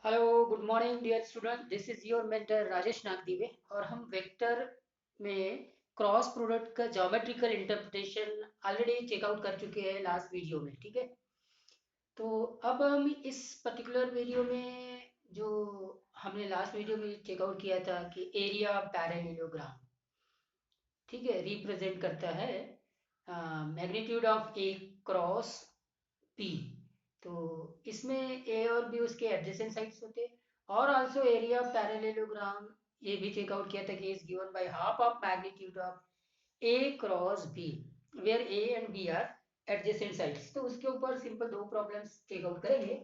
Hello good morning dear student, this is your mentor Rajesh Nagdive. और हम vector में cross product का ज्योमेट्रिकल इंटरप्रिटेशन ऑलरेडी चेकआउट कर चुके हैं लास्ट वीडियो में। ठीक है, तो अब हम इस पर्टिकुलर वीडियो में जो हमने लास्ट वीडियो में चेकआउट किया था कि एरिया पैरेललोग्राम, ठीक है, रिप्रेजेंट करता है magnitude of A cross P. तो इसमें ए और बी उसके एडजेसेंट साइड्स होते हैं। और आल्सो एरिया ऑफ पैरेललोग्राम ये भी चेकआउट किया था कि is given by half of magnitude of A cross B where A and B are adjacent sides. तो उसके ऊपर सिंपल दो प्रॉब्लम्स चेकआउट करेंगे।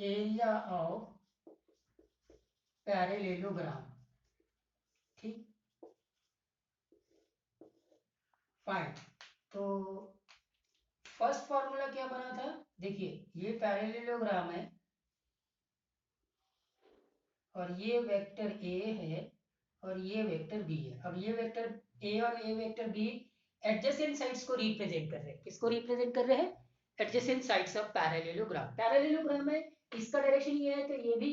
एरिया ऑफ पैरेललोग्राम, ठीक, फाइन। तो फर्स्ट फॉर्मूला क्या बना था, देखिए ये पैरेललोग्राम है और ये वेक्टर ए है और ये वेक्टर बी है। अब ये वेक्टर ए और ये वेक्टर बी एडजेसेंट साइड्स को रिप्रेजेंट कर रहे हैं। किसको रिप्रेजेंट कर रहे हैं? Adjacent sides of parallelogram. Parallelogram में इसका डायरेक्शन ये है तो ये भी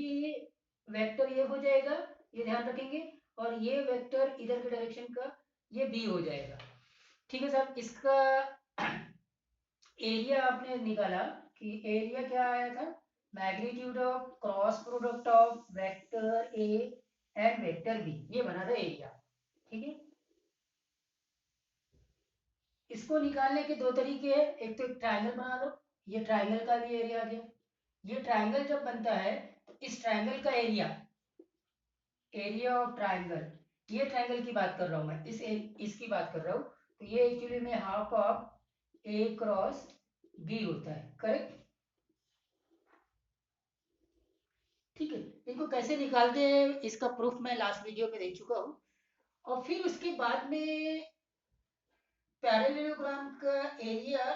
वेक्टर ये हो जाएगा, ये ध्यान रखेंगे। और ये वेक्टर इधर के डायरेक्शन का ये बी हो जाएगा। ठीक है साहब, इसका एरिया आपने निकाला कि एरिया क्या आया था, magnitude of cross product of vector A and vector B, ये बना था एरिया। ठीक है, इसको निकालने के दो तरीके हैं। एक तो एक ट्रायंगल बना लो, ये ट्रायंगल का भी एरिया आ गया। ये ट्रायंगल जब बनता है तो इस ट्रायंगल का एरिया, एरिया ऑफ ट्रायंगल, ये ट्रायंगल की बात कर रहा हूं मैं, इसकी बात कर रहा हूं। तो ये एक्चुअली में half of A cross B होता है, करेक्ट। ठीक है, इनको कैसे निकालते हैं इसका प्रूफ मैं लास्ट वीडियो में दे चुका हूँ। और फिर उसके बाद में पैरेललोग्राम का area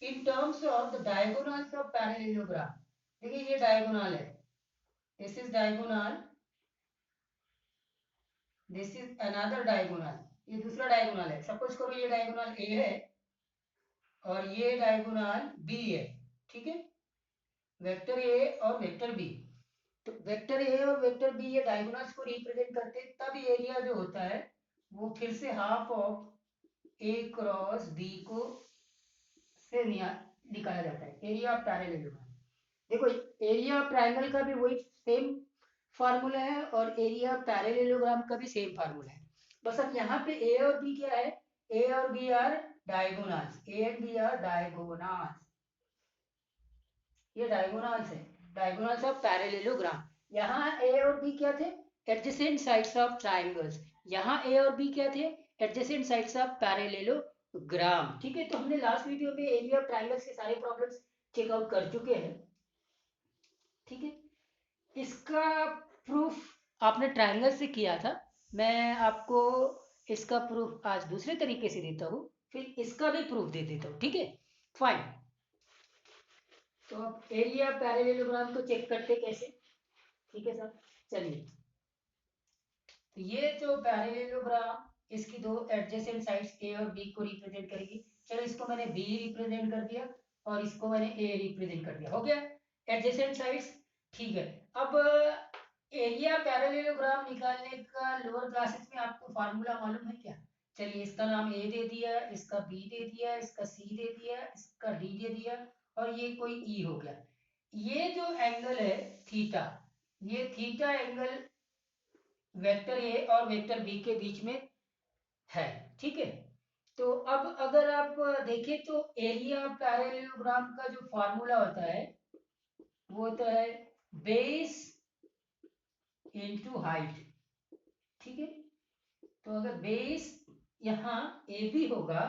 in terms of the diagonals of parallelogram. देखिए ये डायगोनल है, this is diagonal, this is another diagonal, ये दूसरा डायगोनल है। सपोज करो ये डायगोनल ए है और ये डायगोनल बी है। ठीक है, वेक्टर ए और वेक्टर बी। तो वेक्टर ए और वेक्टर बी ये डायगोनल्स को रिप्रेजेंट करते हैं, तब एरिया जो होता है वो फिर से half of A cross B को से निकाला जाता है, एरिया ऑफ पैरेललोग्राम। देखो एरिया ऑफ ट्रायंगल का भी वही सेम फार्मूला है और एरिया ऑफ पैरेललोग्राम का भी सेम फार्मूला है। बस अब यहाँ पे ए और बी क्या है, ए और B are diagonals, A and B are diagonals, ये डायगोनल्स है, डायगोनल्स ऑफ पैरेललोग्राम। यहाँ ए और बी क्या थे, एडजेसेंट साइड्स ऑफ ट्रायंगल्स। यहाँ ए और बी क्या थे, एडजेसेंट साइड्स ऑफ पैरेललोग्राम। ठीक है, तो हमने लास्ट वीडियो में एरिया ऑफ ट्रायंगल्स के सारे प्रॉब्लम्स चेकआउट कर चुके हैं। ठीक है, इसका प्रूफ आपने ट्रायंगल से किया था, मैं आपको इसका प्रूफ आज दूसरे तरीके से देता हूँ, फिर इसका भी प्रूफ दे देता हूँ। ठीक है, फाइन। तो अब एरिया पैरेललोग्राम को चेक करते कैसे। ठीक है सर, चलिए। तो ये जो पैरेललोग्राम इसकी दो एडजेसेंट साइड्स ए और बी को रिप्रेजेंट करेगी। चलो इसको मैंने बी रिप्रेजेंट कर दिया और इसको मैंने ए रिप्रेजेंट कर दिया, हो गया एडजेसेंट साइड्स। ठीक है, अब एरिया पैरेललोग्राम निकालने का लोअर क्लासेस में आपको फार्मूला मालूम है क्या? चलिए, इसका नाम ए दे दिया, इसका बी दे दिया, इसका सी दे दिया, इसका डी दे दिया और ये कोई ई हो गया। ये जो एंगल है थीटा, ये थीटा एंगल वेक्टर ए और वेक्टर बी के बीच में है। ठीक है, तो अब अगर आप देखें तो एरिया पैरेललोग्राम का जो फॉर्मूला होता है वो होता है बेस इनटू हाइट। ठीक है, तो अगर बेस यहाँ ए बी होगा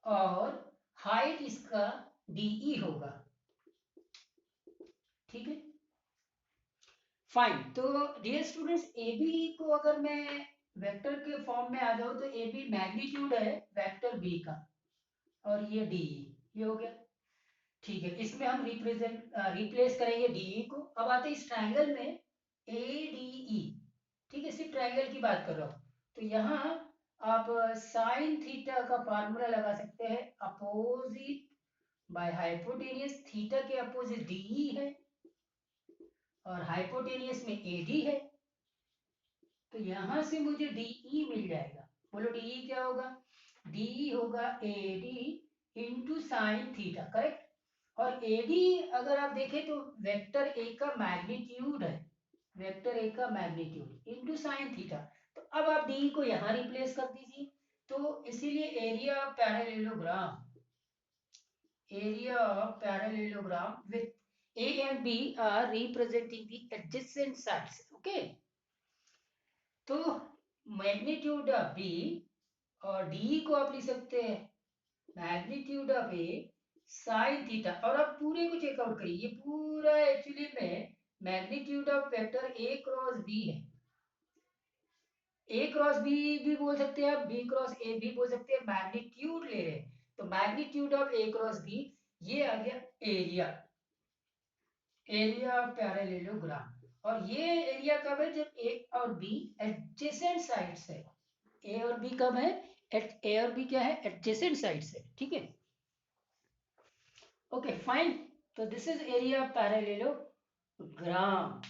और हाइट इसका डीई होगा। ठीक है, फाइन। तो डियर स्टूडेंट्स, ए बी को अगर मैं वेक्टर के फॉर्म में आ जाऊं तो ए बी मैग्नीट्यूड है वेक्टर बी का और ये डीई, ये हो गया। ठीक है, इसमें हम रिप्लेस करेंगे डीई को। अब आते हैं इस ट्रायंगल में ए डी ई। ठीक है, सिर्फ ट्रायंगल की बात कर रहा हूँ। तो यहाँ आप साइन थीटा का फार्मूला लगा सकते हैं, अपोजिट बाय हाइपोटेनियस, थीटा के अपोजिट डीई है और हाइपोटेनियस में एडी है, तो यहां से मुझे डीई मिल जाएगा। बोलो डीई क्या होगा? डीई होगा AD into sine theta, correct. और एडी अगर आप देखें तो वेक्टर ए का मैग्नीट्यूड है, वेक्टर ए का मैग्नीट्यूड इंटू साइन थीटा। तो अब आप डी को यहां रिप्लेस कर दीजिए, तो इसीलिए area of parallelogram, area of parallelogram with A and B are representing the adjacent sides. Okay, तो मैग्नीट्यूड ऑफ B और D को आप लिख सकते हैं magnitude of A sine theta. और आप पूरे को चेकआउट करिए, ये पूरा एक्चुअली में magnitude of vector A cross B है। A क्रॉस B भी बोल सकते हैं आप, B क्रॉस A भी बोल सकते हैं, मैग्नीट्यूड ले रहे हैं तो magnitude of A cross B, ये आ गया एरिया, एरिया ऑफ पैरेललोग्राम। और ये एरिया कब है? जब ए और बी एडजेसेंट साइड्स है। ए और बी कब है? ए और बी क्या है? एडजेसेंट साइड्स है, ठीक है। ओके फाइन, तो this is area of parallelogram,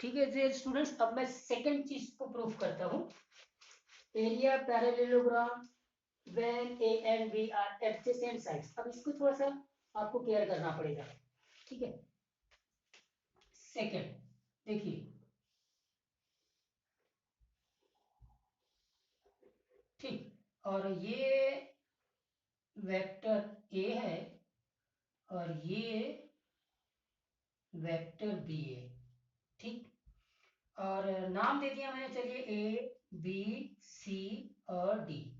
ठीक है स्टूडेंट्स। अब मैं सेकंड चीज को प्रूव करता हूं, area of parallelogram when A and B are adjacent sides. अब इसको थोड़ा सा आपको केयर करना पड़ेगा, ठीक है। सेकंड देखिए, ठीक, और ये वेक्टर ए है और ये वेक्टर बी है, ठीक। और नाम दे दिया मैंने, चलिए ए बी सी और डी,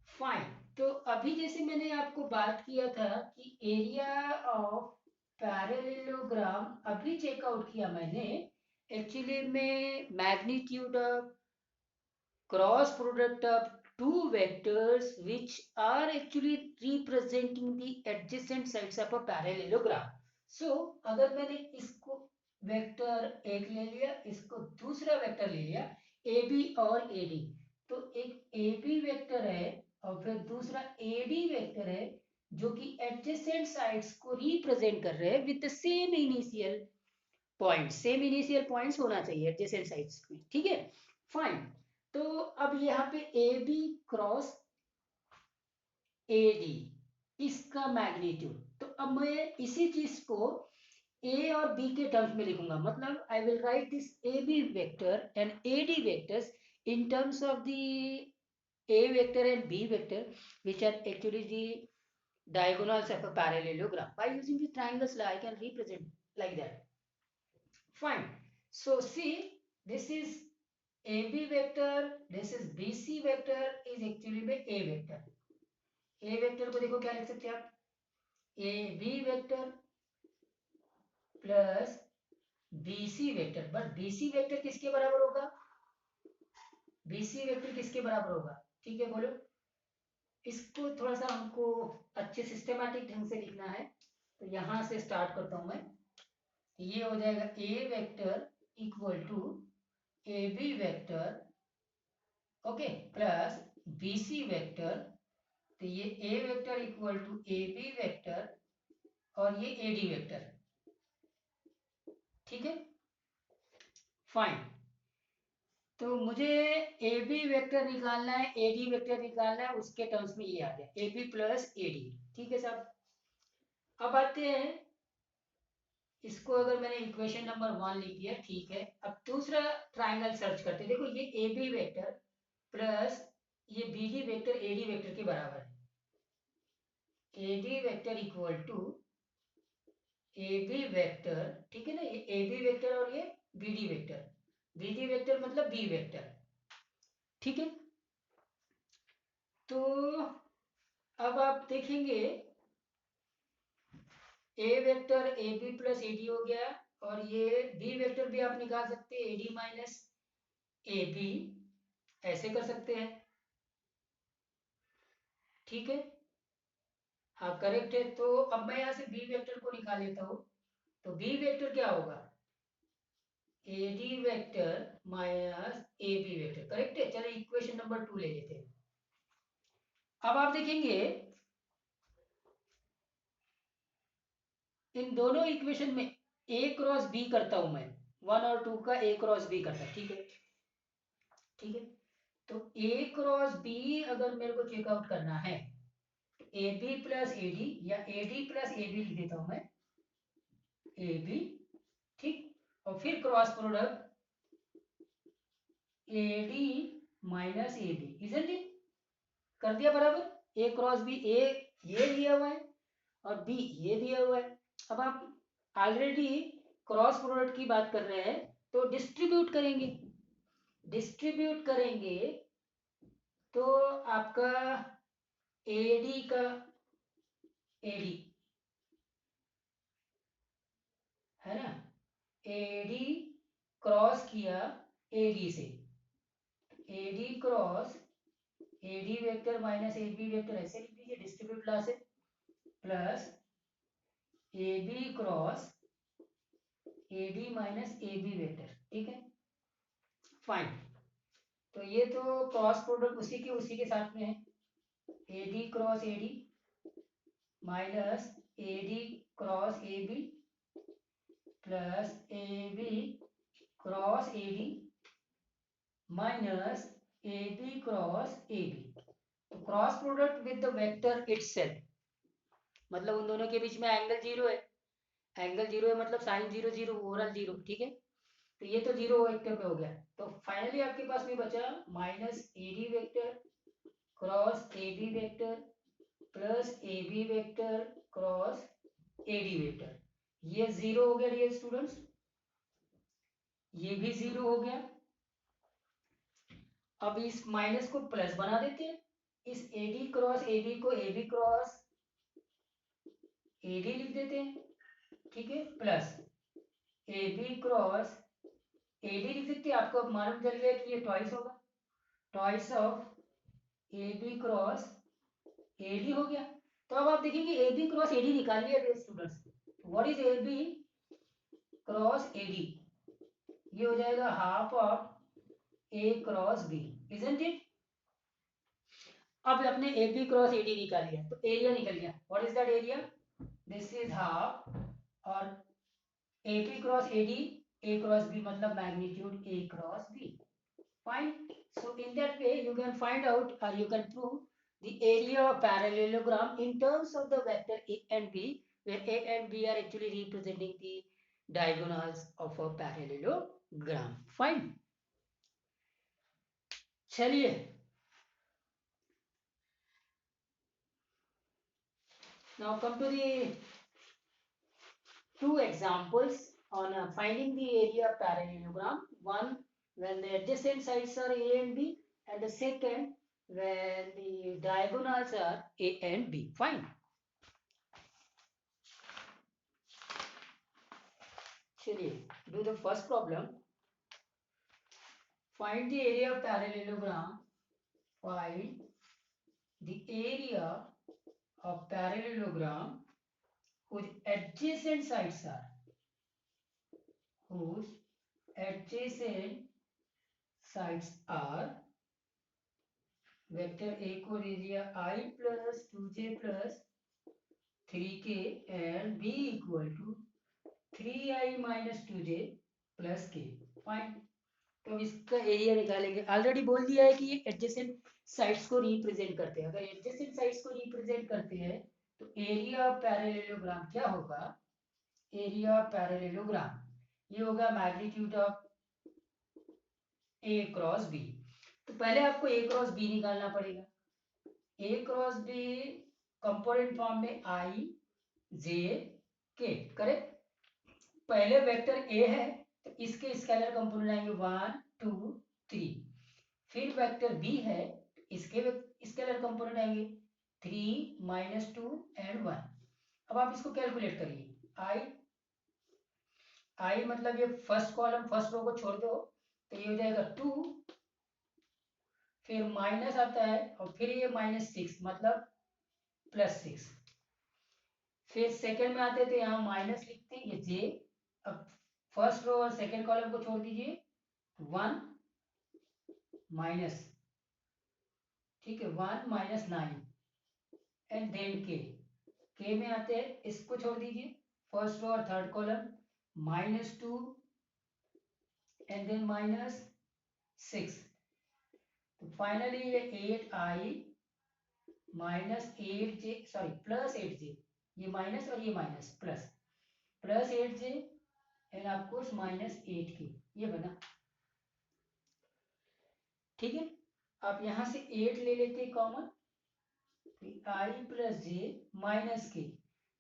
फाइन। तो अभी जैसे मैंने आपको बात किया था कि एरिया ऑफ पैरेललोग्राम अभी चेकआउट किया मैंने, एक्चुअली में magnitude of cross product of two vectors which are actually representing the adjacent sides of a parallelogram. So अगर मैंने इसको वेक्टर एक ले लिया, इसको दूसरा वेक्टर ले लिया ए बी और ए डी, तो एक ए बी वेक्टर है और फिर दूसरा ए डी वेक्टर है जो कि एडजेसेंट साइड्स को रिप्रेजेंट कर रहे हैं with the same initial point, same initial points होना चाहिए एडजेसेंट साइड्स में, ठीक है फाइन। तो अब यहाँ पे A B cross A D इसका मैग्नीट्यूड, तो अब मैं इसी चीज को ए और बी के टर्म्स में लिखूंगा, मतलब I will write this A B vector and A D vectors in terms of the A vector and B vector which are actually the diagonals of a parallelogram. By using the triangles I can represent like that. Fine. So see, this is AB vector, this is BC vector is actually में A vector. A vector को देखो क्या लिख सकते हैं आप? AB vector plus BC vector, but BC vector किसके बराबर होगा? BC vector किसके बराबर होगा? ठीक है बोलो। इसको थोड़ा सा हमको अच्छे सिस्टमैटिक ढंग से लिखना है, तो यहां से स्टार्ट करता हूं मैं। ये हो जाएगा A vector equal to A B vector, okay, plus B C vector, तो ये A vector equal to A B vector और ये ए डी वेक्टर, ठीक है फाइन। तो मुझे ए बी वेक्टर निकालना है, ए डी वेक्टर निकालना है, उसके टर्म्स में ये आ गया A B plus A D, ठीक है साहब। अब आते हैं, इसको अगर मैंने इक्वेशन नंबर 1 लिख दिया, ठीक है। अब दूसरा ट्राइंगल सर्च करते हैं, देखो ये ए बी वेक्टर प्लस ये B D vector A D vector के बराबर है। A D vector equal to A B vector, ठीक है ना, ये ए बी वेक्टर और ये B D vector, B D vector मतलब बी वेक्टर, ठीक है। तो अब आप देखेंगे A vector A B plus A D हो गया, और ये बी वेक्टर भी आप निकाल सकते हैं A D minus A B, ऐसे कर सकते हैं, ठीक है। हाँ करेक्ट है। तो अब मैं यहाँ से बी वेक्टर को निकाल लेता हूँ, तो बी वेक्टर क्या होगा? A D vector minus A B vector, correct है। चलो इक्वेशन नंबर 2 ले लेते हैं। अब आप देखेंगे इन दोनों इक्वेशन में ए क्रॉस बी करता हूं मैं, 1 और 2 का ए क्रॉस बी करता, ठीक है, ठीक है। तो ए क्रॉस बी अगर मेरे को चेकआउट करना है, A B plus A D, या A D plus A B लिख देता हूं मैं, ए बी, ठीक, और फिर cross product A D minus A B, isn't it, कर दिया बराबर, ए क्रॉस बी, ए ये दिया हुआ है और बी ये दिया हुआ है। अब आप ऑलरेडी क्रॉस प्रोडक्ट की बात कर रहे हैं, तो डिस्ट्रीब्यूट करेंगे, डिस्ट्रीब्यूट करेंगे तो आपका एडी का एडी है ना, एडी क्रॉस किया एडी से, AD cross AD vector minus AB vector ऐसे लिख दीजिए, डिस्ट्रीब्यूट ला से, plus AB cross AD minus AB vector, ठीक है, फाइन। तो ये तो क्रॉस प्रोडक्ट उसी के साथ में है, A D cross AD minus A D cross A B plus AB cross AD minus A B cross A B. तो cross product with the vector itself, मतलब उन दोनों के बीच में एंगल जीरो है, एंगल जीरो है मतलब sine zero zero overall zero, ठीक है। तो ये तो जीरो वेक्टर पे हो गया, तो फाइनली आपके पास में बचा minus AD vector cross AB vector plus AB vector cross AD vector. ये जीरो हो गया डियर स्टूडेंट्स, ये भी जीरो हो गया। अब इस माइनस को प्लस बना देते हैं, इस एडी क्रॉस एबी को एबी क्रॉस एडी लिख देते हैं, ठीक है, प्लस एबी क्रॉस एडी लिख सकते हैं। आपको अब मालूम चल गया कि ये ट्वाइस होगा, twice of AB cross AD हो गया। तो अब आप देखेंगे एबी क्रॉस एडी निकाल लिया students, what is A B cross A D, ये हो जाएगा half of A cross B, isn't it. अब आपने A B cross A D निकाल लिया, तो एरिया निकल गया, what is that area, this is half, और A B cross A D, A cross B मतलब magnitude A cross B, fine. So in that way you can find out or you can prove the area of parallelogram in terms of the vector a and b, where a and b are actually representing the diagonals of a parallelogram, fine। चलिए now come to the two examples on finding the area of parallelogram. One, when the adjacent sides are a and b, and the second when the diagonals are a and b, fine। चलिए do the first problem, find the area of parallelogram, find the area of parallelogram whose adjacent sides are, whose adjacent sides are, vector A को दे दिया i plus 2j plus 3k and b equal to 3i minus 2j plus k, fine. तो इसका area निकालेंगे, already बोल दिया है कि ये एडजेसेंट साइड्स को रिप्रेजेंट करते हैं, अगर एडजेसेंट साइड्स को रिप्रेजेंट करते हैं तो एरिया ऑफ पैरेललोग्राम क्या होगा, एरिया ऑफ पैरेललोग्राम ये होगा magnitude of A cross B. तो पहले आपको ए क्रॉस बी निकालना पड़ेगा, A cross B component form में आई जे के, करेक्ट। पहले वेक्टर ए है तो इसके स्केलर कंपोनेंट आएंगे 1 2 3, फिर वेक्टर बी है तो इसके स्केलर कंपोनेंट आएंगे 3 माइनस 2 एंड 1। अब आप इसको कैलकुलेट करिए, आई आई मतलब ये फर्स्ट कॉलम फर्स्ट रो को छोड़ दो तो ये हो जाएगा 2, फिर माइनस आता है और फिर ये -6 मतलब +6, फिर सेकंड में आते हैं तो यहाँ माइनस लिखते हैं, ये जे। अब फर्स्ट रो और सेकंड कॉलम को छोड़ दीजिए, 1 माइनस, ठीक है, 1 माइनस 9 एंड देन के में आते हैं, इसको छोड़ दीजिए, फर्स्ट रो और थर्ड कॉलम, -2 एंड देन -6, तो फाइनली ये 8i -8j, सॉरी +8j, ये माइनस और ये minus plus, +8j and of course -8k, ये बना। ठीक है, आप यहां से 8 ले लेते कॉमन, i + j -k,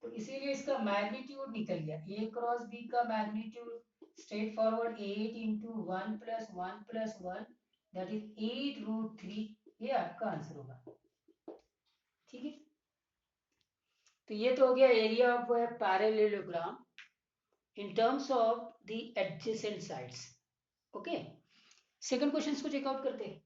तो इसीलिए इसका मैग्नीट्यूड निकल गया, a क्रॉस b का magnitude straight forward 8 × 1 + 1 + 1 that is 8√3, ये आपका आंसर होगा। ठीक है, तो ये तो हो गया area of a parallelogram in terms of the adjacent sides. Okay, second question को चेकआउट करते हैं।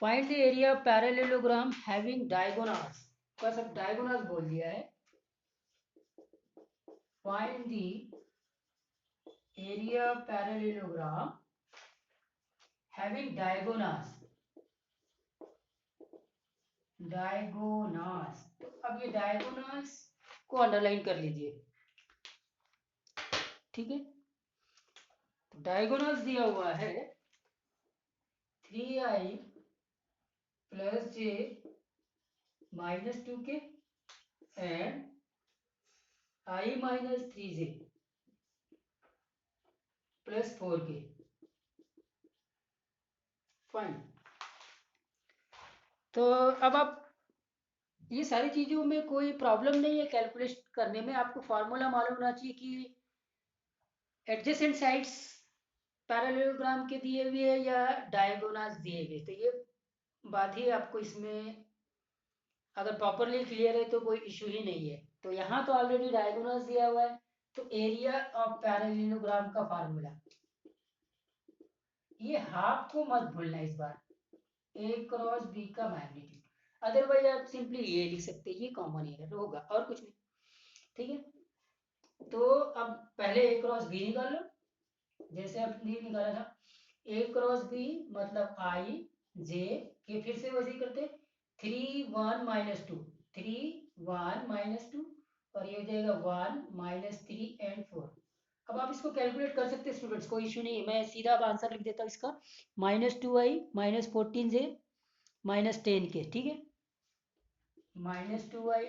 Find the area of parallelogram having diagonals, बस अब डायगोनल्स बोल दिया है। Find the area of parallelogram having diagonals, diagonals, तो अब ये डायगोनल्स को अंडरलाइन कर लीजिए। ठीक है, तो डायगोनल्स दिया हुआ है 3i + j -2k and i - 3j + 4k। Fine, तो अब आप ये सारी चीजों में कोई प्रॉब्लम नहीं है कैलकुलेट करने में, आपको फॉर्मूला मालूम होना चाहिए कि एडजेसेंट साइड्स पैरेललोग्राम के दिए हुए है या डायगोनल्स दिए हुए, तो ये बात ही आपको इसमें अगर प्रॉपरली क्लियर है तो कोई इशू ही नहीं है। तो यहाँ तो ऑलरेडी डायगोनल्स दिया हुआ है, तो एरिया ऑफ पैरेललोग्राम का फार्मूला, ये हाफ को मत भूलना इस बार, a क्रॉस b का मैग्नीट्यूड, अदरवाइज आप सिंपली ये लिख सकते हैं, ये कॉमन एरर होगा और कुछ नहीं। ठीक है, तो अब पहले a क्रॉस b निकाल लो, जैसे आपने निकाला था, a क्रॉस b मतलब i j के, फिर से वैसे ही करते, 3 1 -2, 3 1 -2 और ये हो जाएगा 1 -3 एंड 4। अब आप इसको कैलकुलेट कर सकते हैं स्टूडेंट्स, कोई इशू नहीं है, मैं सीधा अब आंसर लिख देता हूँ इसका, -2i -14j -10k। ठीक है, -2i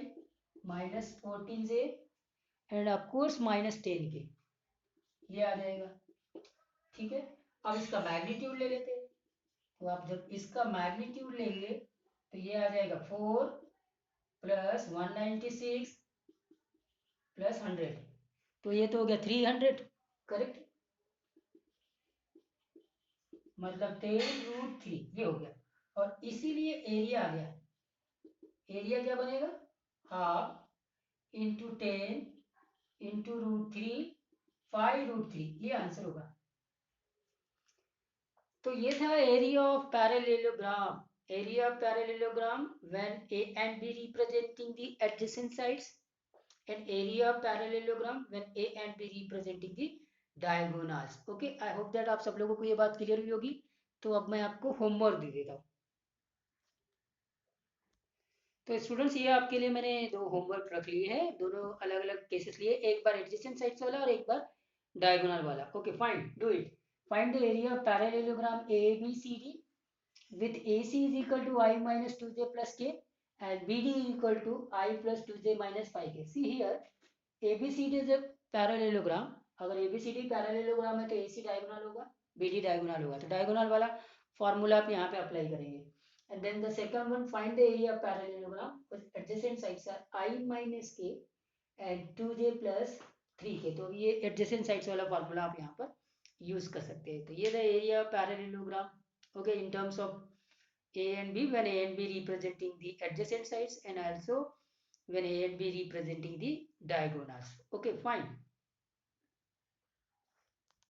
-14j and of course -10k, ये आ जाएगा। ठीक है, अब इसका मैग्नीट्यूड ले लेते हैं, तो आप जब इसका मैग्नीट्यूड लेंगे तो ये आ जाएगा 4 + 196 + 100, तो ये तो हो गया 300, करेक्ट, मतलब 10√3, ये हो गया। और इसीलिए एरिया आ गया, एरिया क्या बनेगा, हाफ इंटू 10 इंटू √3 5√3, ये आंसर होगा। तो ये था area of parallelogram, area of parallelogram when a and b representing the adjacent sides, and area of parallelogram when a and b representing the diagonals। Okay, I hope that आप सब लोगों को ये बात क्लियर हुई होगी। तो अब मैं आपको होमवर्क दे देता हूँ। तो स्टूडेंट्स, ये आपके लिए मैंने 2 होमवर्क रख लिए हैं, दोनों अलग अलग केसेस लिए, एक बार एडजेसेंट साइड्स वाला और एक बार डायगोनल वाला। Okay fine, do it. Find the area of parallelogram ABCD with AC is equal to I minus 2j plus k and BD is equal to I plus 2j minus 5k। See here, ABCD is a parallelogram, अगर ABCD parallelogram है तो AC diagonal होगा, BD diagonal होगा, तो diagonal वाला formula आप यहाँ पे अप्लाई करेंगे। And then the second one, find the area of parallelogram with adjacent sides are I minus k and 2j plus 3k, तो ये adjacent sides वाला फॉर्मूला आप यहाँ पर यूज कर सकते हैं। तो ये the area of parallelogram, okay, in terms of A and B when A and B representing the adjacent sides and also when A and B representing the diagonals. Okay, fine.